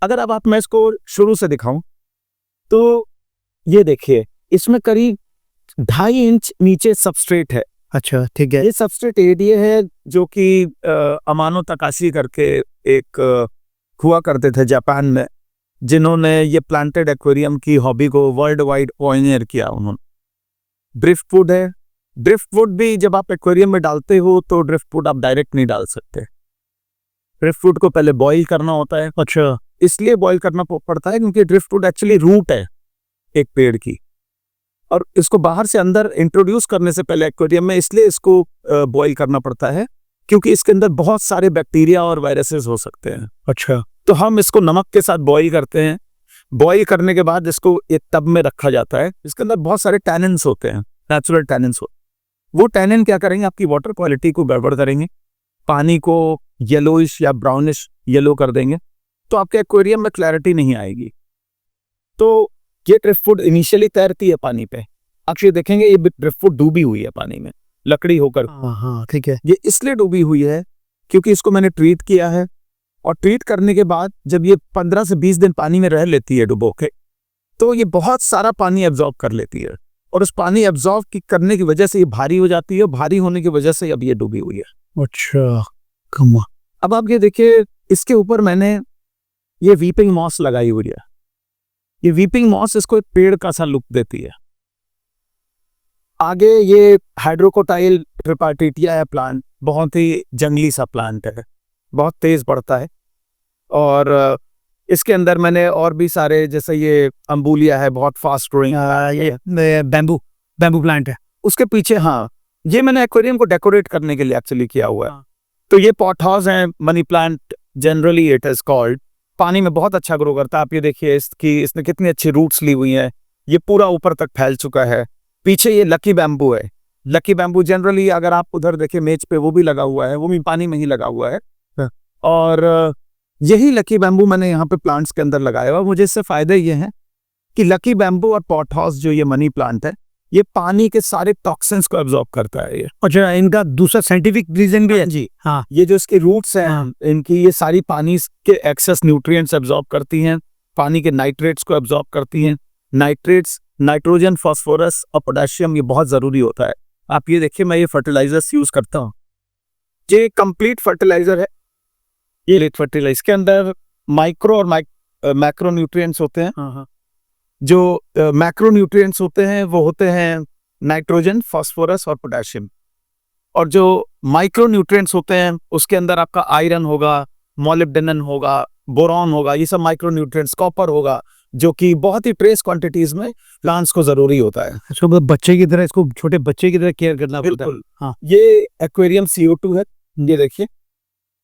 अगर अब आप मैं इसको शुरू से दिखाऊं तो ये देखिए, इसमें करीब 2.5 इंच नीचे सबस्ट्रेट है। अच्छा, ठीक है। ये सबस्ट्रेट एरिया है जो कि अमानो तकाशी करके एक हुआ करते थे जापान में, जिन्होंने ये प्लांटेड एक्वेरियम की हॉबी को वर्ल्ड वाइड पायनियर किया उन्होंने। ड्रिफ्टवुड है। ड्रिफ्टवुड भी जब आप एक्वेरियम में डालते हो तो ड्रिफ्टवुड आप डायरेक्ट नहीं डाल सकते। ड्रिफ्टवुड को पहले बॉईल करना होता है। अच्छा, इसलिए बॉईल करना पड़ता है क्योंकि ड्रिफ्टवुड एक्चुअली रूट है एक पेड़ की, और इसको बाहर से अंदर इंट्रोड्यूस करने से पहले एक्वेरियम में इसलिए इसको बॉईल करना पड़ता है क्योंकि इसके अंदर बहुत सारे बैक्टीरिया और वायरसेस हो सकते हैं। अच्छा, तो हम इसको नमक के साथ बॉईल करते हैं। बॉईल करने के बाद इसको एक टब में रखा जाता है। इसके अंदर बहुत सारे टैनिन्स होते हैं, नेचुरल टैनिन्स होते हैं। वो टैनिन क्या करेंगे, आपकी वाटर क्वालिटी को गड़बड़ करेंगे, पानी को येलोइश या ब्राउनिश येलो कर देंगे, तो आपके एक्वेरियम में क्लैरिटी नहीं आएगी। तो ये ड्रिफ्टवुड इनिशियली तैरती है पानी पे। आप ये देखेंगे ये ड्रिफ्टवुड डूबी हुई है पानी में, लकड़ी होकर। हाँ, ठीक है। ये इसलिए डूबी हुई है क्योंकि इसको मैंने ट्रीट किया है, और ट्रीट करने के बाद जब ये 15 से 20 दिन पानी में रह लेती है डुबो के, तो ये बहुत सारा पानी एब्जॉर्ब कर लेती है, और उस पानी एब्जॉर्ब करने की वजह से ये भारी हो जाती है। भारी होने की वजह से अब ये डूबी हुई है। अच्छा, कमा। अब आप ये देखिए, इसके ऊपर मैंने ये वीपिंग मॉस लगाई हुई है। ये वीपिंग मॉस इसको एक पेड़ का सा लुक देती है। आगे ये हाइड्रोकोटाइल ट्रिपार्टिटिया है प्लांट, बहुत ही जंगली सा प्लांट है, बहुत तेज बढ़ता है। और इसके अंदर मैंने और भी सारे, जैसे ये अम्बुलिया है, बहुत फास्ट ग्रोइंग, ये बैम्बू प्लांट है उसके पीछे। हाँ, ये मैंने एक्वेरियम को डेकोरेट करने के लिए एक्चुअली किया हुआ है। तो ये पॉट हाउस है, money plant generally it is called. पानी में बहुत अच्छा ग्रो करता है। आप ये देखिए इसने कितनी अच्छी रूट्स ली हुई हैं, ये पूरा ऊपर तक फैल चुका है। पीछे ये लकी बैम्बू है। लकी बैम्बू जनरली अगर आप उधर देखिए मेज पे, वो भी लगा हुआ है, वो भी पानी में ही लगा हुआ है। और यही लकी बैम्बू मैंने यहाँ पे प्लांट्स के अंदर लगाया हुआ। मुझे इससे फायदे ये हैं कि लकी बैम्बू और पॉट हाउस जो ये मनी प्लांट है, ये पानी के सारे टॉक्सिन्स को एब्जॉर्ब करता है ये। अच्छा, इनका दूसरा साइंटिफिक रीजन भी है जी। हाँ, ये जो इसके रूट्स हैं, इनकी ये सारी पानी के एक्सेस न्यूट्रिएंट्स एब्जॉर्ब करती हैं, पानी के नाइट्रेट्स को एब्जॉर्ब करती हैं। नाइट्रेट्स, नाइट्रोजन, फास्फोरस और पोटेशियम, ये बहुत जरूरी होता है। आप ये देखिए, मैं ये फर्टिलाइजर्स यूज करता हूँ। ये कंप्लीट फर्टिलाइजर है, ये लिट फर्टिलाइजर। इसके अंदर माइक्रो और मैक्रो न्यूट्रिएंट्स होते हैं। हाँ, जो मैक्रो न्यूट्रिएंट्स होते हैं वो होते हैं नाइट्रोजन, फास्फोरस और पोटेशियम, और जो माइक्रो न्यूट्रिएंट्स होते हैं उसके अंदर आपका आयरन होगा, मोलिब्डेनम होगा, बोरॉन होगा, ये सब माइक्रो न्यूट्रिएंट्स, कॉपर होगा, जो कि बहुत ही ट्रेस क्वांटिटीज में प्लांट्स को जरूरी होता है। इसको मतलब बच्चे की तरह, इसको छोटे बच्चे की तरह केयर करना पड़ता है। हाँ, ये एक्वेरियम CO2 है, ये देखिए,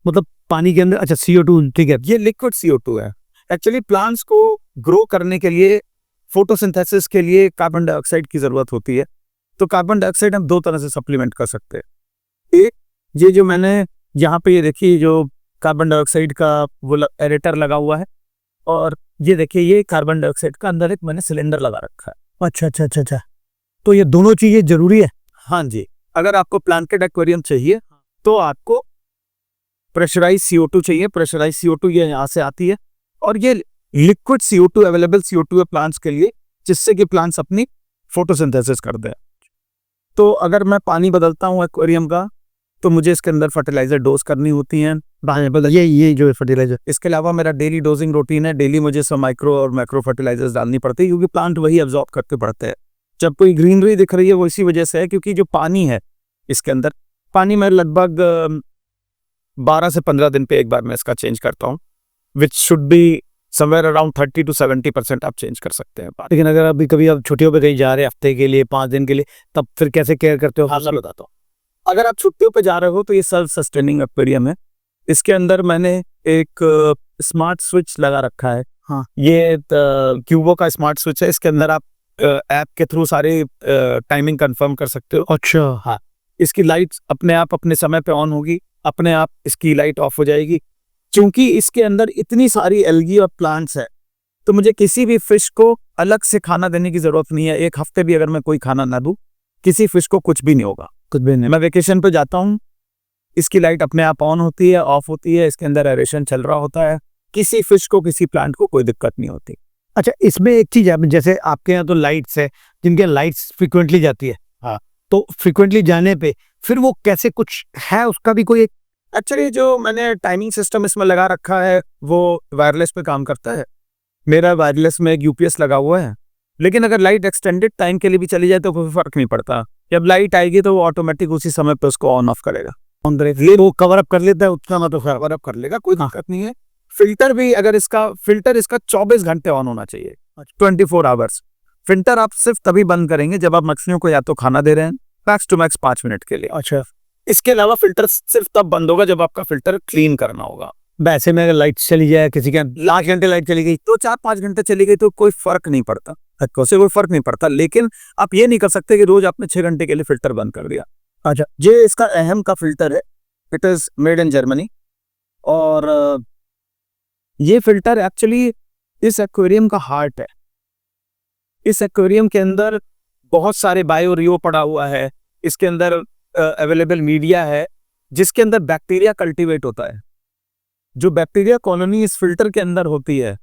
मतलब पानी के अंदर। अच्छा, CO2, ठीक है। ये लिक्विड CO2 है। एक्चुअली प्लांट्स को ग्रो करने के लिए, फोटोसिंथेसिस के लिए कार्बन डाइऑक्साइड की जरूरत होती है। तो कार्बन डाइऑक्साइड हम 2 तरह से सप्लीमेंट कर सकते हैं। एक, ये जो मैंने यहाँ पे ये देखिए, जो कार्बन डाइऑक्साइड का वो एरेटर लगा हुआ है, और ये देखिए ये कार्बन डाइऑक्साइड का अंदर एक मैंने सिलेंडर लगा रखा है। अच्छा अच्छा अच्छा अच्छा, तो ये दोनों चीजें जरूरी है। हाँ जी, अगर आपको प्लांटेड एक्वेरियम चाहिए तो आपको प्रेशराइज CO2 चाहिए। प्रेशराइज CO2 ये यहाँ से आती है, और ये लिक्विड CO2, अवेलेबल CO2 है प्लांट्स के लिए, जिससे कि प्लांट्स अपनी फोटोसिंथेसिस कर दें। तो अगर मैं पानी बदलता हूँ एक्वेरियम का, तो मुझे इसके अंदर फर्टिलाइजर डोज करनी होती हैं। ये जो फर्टिलाइजर, इसके अलावा मेरा डेली डोजिंग रूटीन है। डेली मुझे सब माइक्रो और मैक्रो फर्टिलाइजर्स डालनी पड़ती है, क्योंकि प्लांट वही एब्जॉर्ब करते पड़ते हैं। जब कोई ग्रीनरी दिख रही है वो इसी वजह से है, क्योंकि जो पानी है इसके अंदर, पानी में लगभग 12 से 15 दिन पे एक बार मैं इसका चेंज करता हूँ, which should be somewhere around 30 to 70% आप चेंज कर सकते हैं। लेकिन अगर अभी कभी आप छुट्टियों पे कहीं जा रहे हैं, हफ्ते के लिए, 5 दिन के लिए, तब फिर कैसे केयर करते हो? हाँ, मैं बताता हूँ। अगर आप छुट्टियों पे जा रहे हो तो ये सेल्फ सस्टेनिंग एक्वेरियम है। इसके अंदर मैंने एक स्मार्ट स्विच लगा रखा है। हाँ, ये क्यूबो का स्मार्ट स्विच है। इसके अंदर आप ऐप के थ्रू सारे टाइमिंग कंफर्म कर सकते हो। अच्छा, हाँ, इसकी लाइट अपने आप अपने समय पे ऑन होगी, अपने आप इसकी लाइट ऑफ हो जाएगी। क्योंकि इसके अंदर इतनी सारी एल्गी और प्लांट्स है, तो मुझे किसी भी फिश को अलग से खाना देने की जरूरत नहीं है। एक हफ्ते भी अगर मैं कोई खाना ना दूं, किसी फिश को कुछ भी नहीं होगा, कुछ भी नहीं। मैं वेकेशन पे जाता हूँ, इसकी लाइट अपने आप ऑन होती है, ऑफ होती है, इसके अंदर एरेशन चल रहा होता है, किसी फिश को, किसी प्लांट को कोई दिक्कत नहीं होती। अच्छा, इसमें एक चीज है, जैसे आपके यहाँ तो लाइट्स है, जिनके लाइट्स फ्रिक्वेंटली जाती है, हाँ। तो फ्रिक्वेंटली जाने पे फिर वो कैसे, कुछ है उसका भी कोई एक? एक्चुअली जो मैंने टाइमिंग सिस्टम इसमें लगा रखा है वो वायरलेस पे काम करता है। मेरा वायरलेस में एक यूपीएस लगा हुआ है, लेकिन अगर लाइट एक्सटेंडेड टाइम के लिए भी चली जाए तो कोई फर्क नहीं पड़ता। जब लाइट आएगी तो वो ऑटोमेटिक उसी समय पे उसको ऑन ऑफ करेगा। ये वो कवर अप कर लेता है, उतना मतलब कवर अप कर लेगा, कोई दिक्कत नहीं है। फिल्टर भी अगर इसका 24 घंटे ऑन होना चाहिए, 24 आवर्स। फिल्टर आप सिर्फ तभी बंद करेंगे जब आप मछलियों को या तो खाना दे रहे हैं, मैक्स टू मैक्स 5 मिनट के लिए। अच्छा, इसके अलावा फिल्टर सिर्फ तब बंद होगा जब आपका फिल्टर क्लीन करना होगा। वैसे में अगर लाइट चली जाए, किसी के 8 घंटे लाइट चली गई तो 4-5 घंटे चली गई तो कोई फर्क नहीं पड़ता, उससे कोई फर्क नहीं पड़ता। लेकिन आप ये नहीं कर सकते कि रोज आपने 6 घंटे के लिए फिल्टर बंद कर दिया। अच्छा, ये इसका अहम का फिल्टर है, it is made in Germany. और ये फिल्टर एक्चुअली इस एक्वेरियम का हार्ट है। इस एक्वेरियम के अंदर बहुत सारे बायोरियो पड़ा हुआ है, इसके अंदर अवेलेबल मीडिया है जिसके अंदर बैक्टीरिया कल्टीवेट होता है। जो बैक्टीरिया कॉलोनी इस फिल्टर के अंदर होती है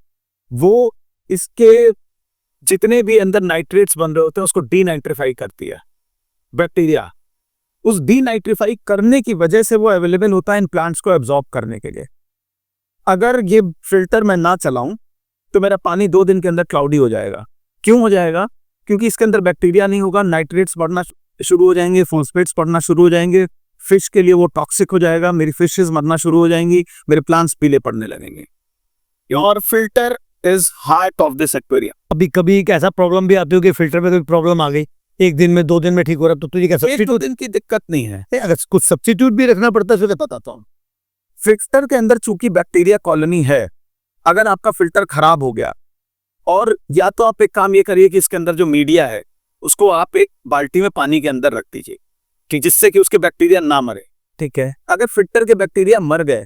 वो इसके जितने भी अंदर नाइट्रेट्स बन रहे होते हैं उसको डीनाइट्रीफाई करती है। बैक्टीरिया उस डीनाइट्रीफाई करने की वजह से वो अवेलेबल होता है इन प्लांट्स को एब्जॉर्ब करने के लिए। अगर ये फिल्टर मैं ना चलाऊं तो मेरा पानी 2 दिन के अंदर क्लाउडी हो जाएगा। क्यों हो जाएगा? क्योंकि इसके अंदर बैक्टीरिया नहीं होगा, नाइट्रेट्स बढ़ना शुरू हो जाएंगे, फॉस्फेट्स बढ़ना शुरू हो जाएंगे, फिश के लिए वो टॉक्सिक हो जाएगा, मेरी फिशेस मरना शुरू हो जाएंगी, मेरे प्लांट्स पीले पड़ने लगेंगे। Your filter is heart of this aquarium. अभी कभी एक ऐसा प्रॉब्लम भी आती हो कि फिल्टर में कोई प्रॉब्लम आ गई, 1 दिन में 2 दिन में ठीक हो रहा है, तो तुझे क्या 1-2 दिन की दिक्कत नहीं है। अगर कुछ सब्स्टिट्यूट भी रखना पड़ता है तो बताता हूँ। फिल्टर के अंदर चूंकि बैक्टीरिया कॉलोनी है, अगर आपका फिल्टर खराब हो गया, और या तो आप एक काम ये करिए कि इसके अंदर जो मीडिया है उसको आप एक बाल्टी में पानी के अंदर रख दीजिए, ठीक, जिससे कि उसके बैक्टीरिया ना मरे। ठीक है। अगर फिल्टर के बैक्टीरिया मर गए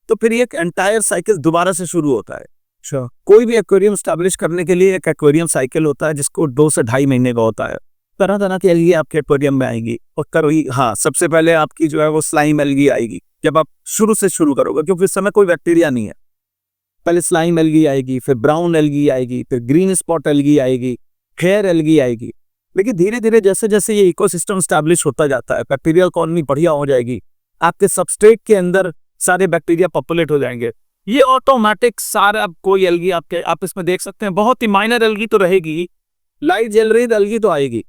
तो फिर एक एंटायर साइकिल दोबारा से शुरू होता है। श्योर। कोई भी एक्वेरियम स्टैब्लिश करने के लिए एक एक्वेरियम साइकिल होता है जिसको 2 से 2.5 महीने का होता है। तरह तरह की एल्गी आपके एक्वेरियम में आएगी और करोगी, हाँ, सबसे पहले आपकी जो है वो स्लाइम एल्गी आएगी जब आप शुरू से शुरू करोगे, क्योंकि इस समय कोई बैक्टीरिया नहीं है। पहले स्लाइम एल्गी आएगी, फिर ब्राउन एल्गी आएगी, फिर ग्रीन स्पॉट एल्गी आएगी, हेयर एल्गी आएगी। लेकिन धीरे धीरे जैसे जैसे ये इकोसिस्टम स्टैब्लिश होता जाता है, बैक्टीरियल कॉलोनी बढ़िया हो जाएगी, आपके सबस्ट्रेट के अंदर सारे बैक्टीरिया पॉपुलेट हो जाएंगे। ये ऑटोमेटिक सारा कोई एल्गी आप इसमें देख सकते हैं, बहुत ही माइनर एल्गी तो रहेगी, लाइट जल रही एल्गी तो आएगी,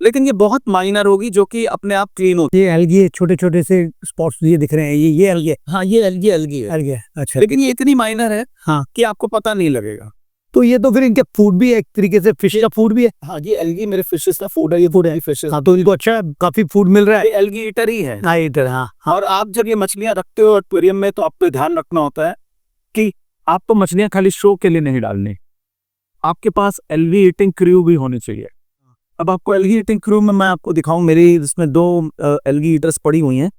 लेकिन ये बहुत माइनर होगी जो कि अपने आप क्लीन होती ये एल्गी छोटे छोटे से स्पॉट्स ये दिख रहे हैं, ये एल्गी है। है। हाँ, ये एल्गी है। एल्गी है, अच्छा। लेकिन ये इतनी माइनर है हाँ, कि आपको पता नहीं लगेगा। तो ये तो फिर इनके फूड भी है, एक तरीके से फिश का फूड भी है। हाँ, ये एल्गी मेरे फिशेस का फूड है, ये फूड है फिशेस। हाँ, तो इनको अच्छा काफी फूड मिल रहा है। ये एल्गी ईटर ही है। हाँ, इधर, हाँ। और आप जब ये मछलियां रखते हो एक्वेरियम में तो आपको ध्यान रखना होता है कि आपको मछलियां खाली शो के लिए नहीं डालनी, आपके पास एल्गी ईटिंग क्रू भी होनी चाहिए। अब आपको एल्गी ईटिंग क्रू में मैं आपको दिखाऊं, मेरी इसमें 2 एल्गी ईटर्स पड़ी हुई हैं,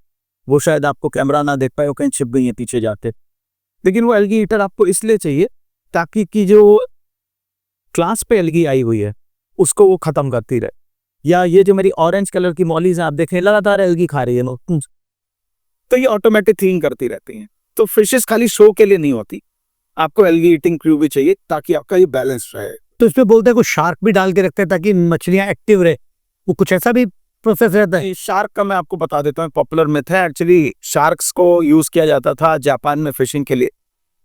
वो शायद आपको कैमरा ना देख पाए, वो कहीं छिप गई हैं पीछे जाते। लेकिन वो एल्गी ईटर आपको इसलिए चाहिए ताकि कि जो क्लास पे एल्गी आई हुई है उसको वो खत्म करती रहे। या ये जो मेरी ऑरेंज कलर की मॉलीज हैं आप देखें, लगातार एल्गी खा रही है, तो ये ऑटोमेटिक क्लीन करती रहती हैं। तो फिशेस खाली शो के लिए नहीं होती, आपको एल्गी ईटिंग क्रू भी चाहिए ताकि आपका ये बैलेंस रहे। तो इसमें बोलते हैं कुछ शार्क भी डाल के रखते हैं ताकि मछलियां एक्टिव रहे, वो कुछ ऐसा भी प्रोसेस रहता है? शार्क का मैं आपको बता देता हूँ, पॉपुलर मिथ है। एक्चुअली शार्क्स को यूज किया जाता था जापान में फिशिंग के लिए।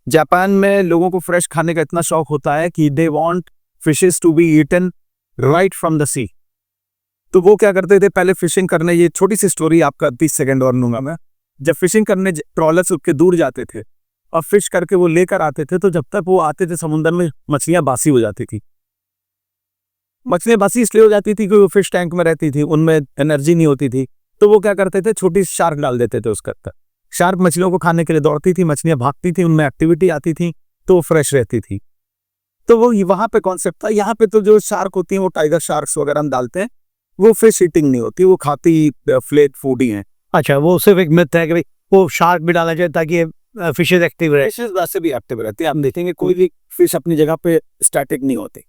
जापान में लोगों को फ्रेश खाने का इतना शौक होता है कि they want fishes to be eaten right from the sea. तो वो क्या करते थे, पहले फिशिंग करने, ये छोटी सी स्टोरी आपका 30 सेकंड और लूंगा मैं। जब फिशिंग करने ट्रॉलर से के दूर जाते थे और फिश करके वो लेकर आते थे, तो जब तक वो आते थे समुद्र में मछलियां बासी हो जाती थी। मछलियां बासी इसलिए हो जाती थी क्योंकि वो फिश टैंक में रहती थी, उनमें एनर्जी नहीं होती थी। तो वो क्या करते थे, छोटी शार्क डाल देते थे उसके अंदर। शार्क मछलियों को खाने के लिए दौड़ती थी, मछलियां भागती थी, उनमें एक्टिविटी आती थी, तो वो फ्रेश रहती थी। तो वो वहां पे कॉन्सेप्ट था। यहाँ पे तो जो शार्क होती हैं वो टाइगर शार्क्स वगैरह हम डालते हैं, वो फिश ईटिंग नहीं होती, वो खाती फ्लेट फूड ही है। अच्छा, वो सिर्फ एक मिथ है कि भाई वो शार्क भी डाला जाए ताकि फिशेज एक्टिव रहे। फिशेस वैसे भी एक्टिव रहती है, आप देखेंगे कोई भी फिश अपनी जगह पे स्टैटिक नहीं होती।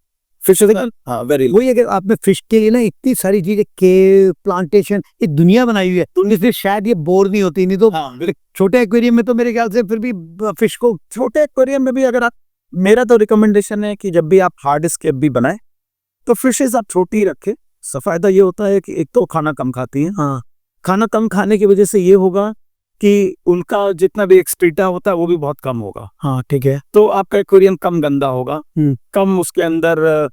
फिशेज हाँ वेरी वही अगर आपने फिश के लिए ना इतनी सारी चीजें के प्लांटेशन एक दुनिया बनाई हुई है तो इसलिए शायद ये बोर नहीं होती, नहीं तो हाँ छोटे एक्वेरियम में तो मेरे ख्याल से फिर भी फिश को छोटे एक्वेरियम में भी अगर आप, मेरा तो रिकमेंडेशन है कि जब भी आप हार्ड स्केप भी बनाए तो फिशेज आप छोटी ही रखें। फायदा ये होता है कि एक तो खाना कम खाती है, हाँ खाना कम खाने की वजह से ये होगा कि उनका जितना भी एक्सक्रीटा होता है वो भी बहुत कम होगा। हाँ ठीक है। तो आपका एक्वेरियम कम गंदा होगा, कम उसके अंदर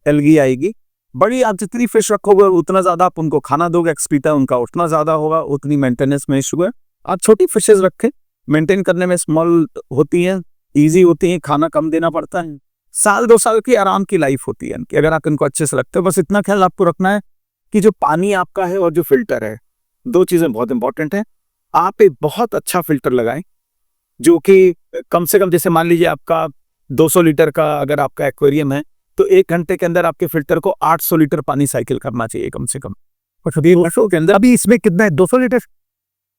एल्गी आएगी। बड़ी आप जितनी फिश रखोगे उतना ज्यादा आप उनको खाना दोगे, एक्सक्रीटा उनका उतना ज्यादा होगा, उतनी मेंटेनेंस में इशू है। आप छोटी फिशेज रखें, मेंटेन करने में स्मॉल होती हैं, इजी होती हैं, खाना कम देना पड़ता है, 1-2 साल की आराम की लाइफ होती है इनकी अगर आप इनको अच्छे से रखते हो। बस इतना ख्याल आपको रखना है कि जो पानी आपका है और जो फिल्टर है, 2 चीजें बहुत इंपॉर्टेंट है। आप एक बहुत अच्छा फिल्टर लगाएं जो कि कम से कम, जैसे मान लीजिए आपका 200 लीटर का अगर आपका एक्वेरियम है तो 1 घंटे के अंदर आपके फिल्टर को 800 लीटर पानी साइकिल करना चाहिए कम से कम। के अंदर अभी इसमें कितना है, 200 लीटर?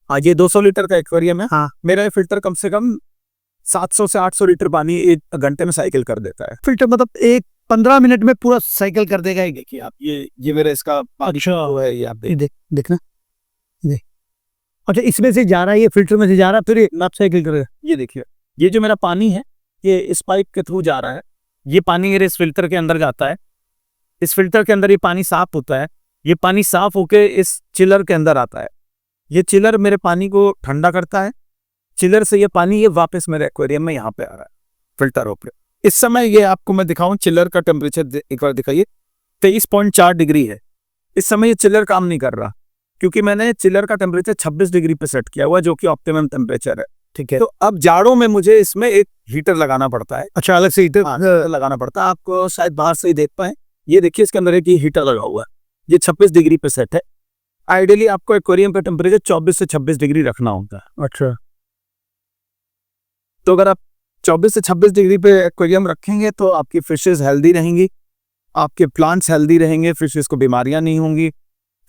हाँ ये 200 लीटर का एक्वेरियम है। हाँ मेरा ये फिल्टर कम से कम 700 से 800 लीटर पानी 1 घंटे में साइकिल कर देता है। फिल्टर मतलब 15 मिनट में पूरा साइकिल कर देगा। देखिए आप ये मेरा इसका अच्छा है, ये आप देखना देख। अच्छा इसमें से जा रहा है, ये फिल्टर में से जा रहा है, फिर ये नॉट साइकिल करेगा। ये देखिए, ये जो मेरा पानी है ये इस पाइप के थ्रू जा रहा है, ये पानी मेरे इस फिल्टर के अंदर जाता है, इस फिल्टर के अंदर ये पानी साफ होता है, ये पानी साफ होके इस चिलर के अंदर आता है, ये चिलर मेरे पानी को ठंडा करता है, चिलर से ये पानी ये वापस मेरे एक्वेरियम में यहाँ पे आ रहा है फिल्टर होकर। इस समय ये आपको मैं दिखाऊं चिलर का टेम्परेचर एक बार दिखाइए, 23.4 डिग्री है। इस समय ये चिलर काम नहीं कर रहा क्योंकि मैंने चिलर का टेम्परेचर 26 डिग्री पे सेट किया हुआ जो कि ऑप्टिमम टेम्परेचर है। ठीक है। तो अब जाड़ों में मुझे इसमें एक हीटर लगाना पड़ता है। अच्छा अलग से हीटर लगाना पड़ता है, आपको शायद बाहर से ही देख पाए, ये देखिए इसके अंदर एक हीटर लगा हुआ है, ये 26 डिग्री पे सेट है। आइडियली आपको एक्वेरियम का टेम्परेचर 24 से 26 डिग्री रखना होता है। अच्छा तो अगर आप 24 से 26 डिग्री पे एक्वेरियम रखेंगे तो आपकी फिशेस हेल्दी रहेंगी, आपके प्लांट्स हेल्दी रहेंगे, फिशेस को बीमारियां नहीं होंगी।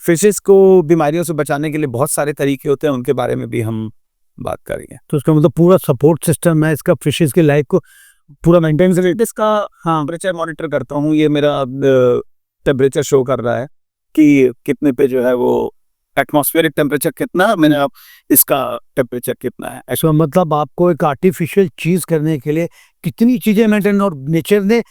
फिशेस को बीमारियों से बचाने के लिए बहुत सारे तरीके होते हैं, उनके बारे में भी हम बात करेंगे। तो उसका मतलब पूरा सपोर्ट सिस्टम है इसका, फिशेस की लाइफ को पूरा मेंटेन करके। इसका हाँ टेम्परेचर मॉनिटर करता हूँ, ये मेरा टेम्परेचर शो कर रहा है कि कितने पे जो है वो एटमॉस्फेरिक टेम्परेचर कितना, मैंने अब इसका टेम्परेचर कितना है। ऐसा मतलब आपको एक आर्टिफिशियल चीज करने के लिए कितनी चीजें मेंटेन, और नेचर ने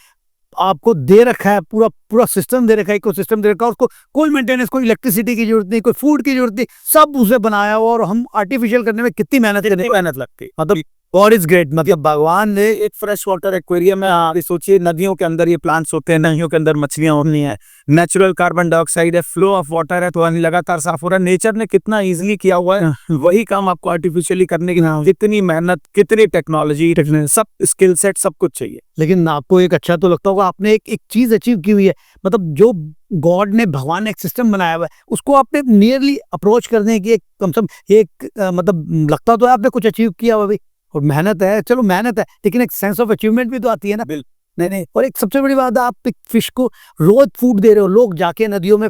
आपको दे रखा है, पूरा पूरा सिस्टम दे रखा है, इकोसिस्टम दे रखा है, उसको कोई मेंटेनेंस, कोई इलेक्ट्रिसिटी की जरूरत नहीं, कोई फूड की जरूरत नहीं, सब उसे बनाया हुआ। और हम आर्टिफिशियल करने में कितनी मेहनत लगती है, मतलब गॉड इज ग्रेट। मतलब भगवान ने एक फ्रेश वाटर एक्वेरियम है। आप सोचिए नदियों के अंदर ये प्लांट्स होते हैं, नदियों के अंदर मछलियां होती हैं, नेचुरल कार्बन डाइऑक्साइड है, फ्लो ऑफ वाटर है, तो लगातार साफ हो रहा है। नेचर ने कितना इजीली किया हुआ है, वही काम आपको आर्टिफिशियली करने की कितनी मेहनत, कितनी टेक्नोलॉजी, सब स्किल सेट, सब कुछ चाहिए। लेकिन आपको एक अच्छा तो लगता होगा, आपने एक चीज अचीव की हुई है, मतलब जो गॉड ने, भगवान ने एक सिस्टम बनाया हुआ है, उसको आपने नियरली अप्रोच करने की एक कम से कम एक मतलब लगता तो है आपने कुछ अचीव किया हुआ भी। और मेहनत है, चलो मेहनत है, लेकिन एक सेंस ऑफ अचीवमेंट भी तो आती है ना। नहीं। और एक सबसे बड़ी बात है, आप एक फिश को रोज फूड दे रहे हो। लोग जाके नदियों में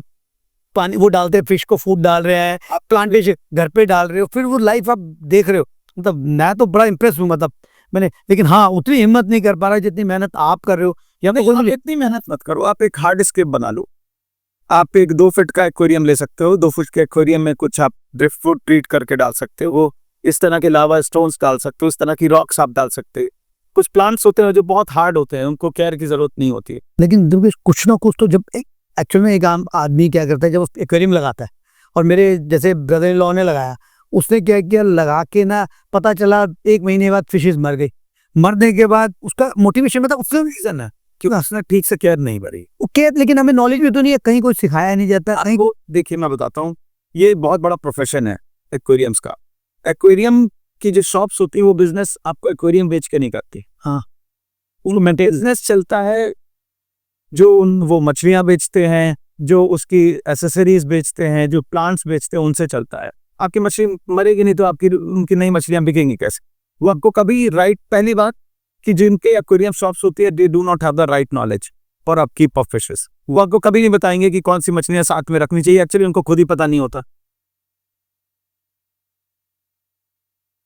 पानी वो डालते हैं, फिश को फूड डाल रहे हैं, आप प्लांटेशन घर पे डाल रहे हो, फिर वो लाइफ आप देख रहे हो। मतलब मैं तो बड़ा इंप्रेस हूँ, मतलब मैंने, लेकिन हाँ उतनी हिम्मत नहीं कर पा रहा जितनी मेहनत आप कर रहे हो। या तो इतनी मेहनत मत करो, आप एक हार्ड स्केप बना लो। आप एक 2 फीट का एक्वेरियम ले सकते हो, 2 फीट के एक्वेरियम में कुछ आप ड्रिफ्ट फूड ट्रीट करके डाल सकते हो, इस तरह के लावा स्टोन्स डाल सकते हो, इस तरह की रॉक्स आप डाल सकते हो। कुछ प्लांट्स होते हैं जो बहुत हार्ड होते हैं, उनको केयर की जरूरत नहीं होती है। लेकिन कुछ ना कुछ तो, जब एक्चुअल में एक आम आदमी क्या करता है, जब एक्वेरियम लगाता है, और मेरे जैसे ब्रदर इन लॉ ने लगाया, उसने क्या किया, लगा के ना पता चला 1 महीने बाद फिशेज मर गई। मरने के बाद उसका मोटिवेशन, मतलब उसका रीजन है क्योंकि उसने ठीक से केयर नहीं करी। वो केयर, लेकिन हमें नॉलेज भी तो नहीं है, कहीं कोई सिखाया नहीं जाता कहीं को। देखिए मैं बताता हूँ, ये बहुत बड़ा प्रोफेशन है एक्वेरियम्स का। एक्वेरियम की जो शॉप्स होती है वो बिजनेस आपको एक्वेरियम बेच के नहीं करती। हाँ, वो मेंटेनेंस चलता है, जो वो मछलियां बेचते हैं, जो उसकी एसेसरीज बेचते हैं, जो प्लांट्स बेचते हैं, उनसे चलता है। आपकी मछली मरेगी नहीं तो आपकी उनकी नई मछलियां बिकेंगी कैसे? वो आपको कभी पहली बात कि जिनके एक्वेरियम शॉप्स होती है, they do not have the right knowledge for upkeep of fishes. वो आपको कभी नहीं बताएंगे कि कौन सी मछलियां साथ में रखनी चाहिए, एक्चुअली उनको खुद ही पता नहीं होता।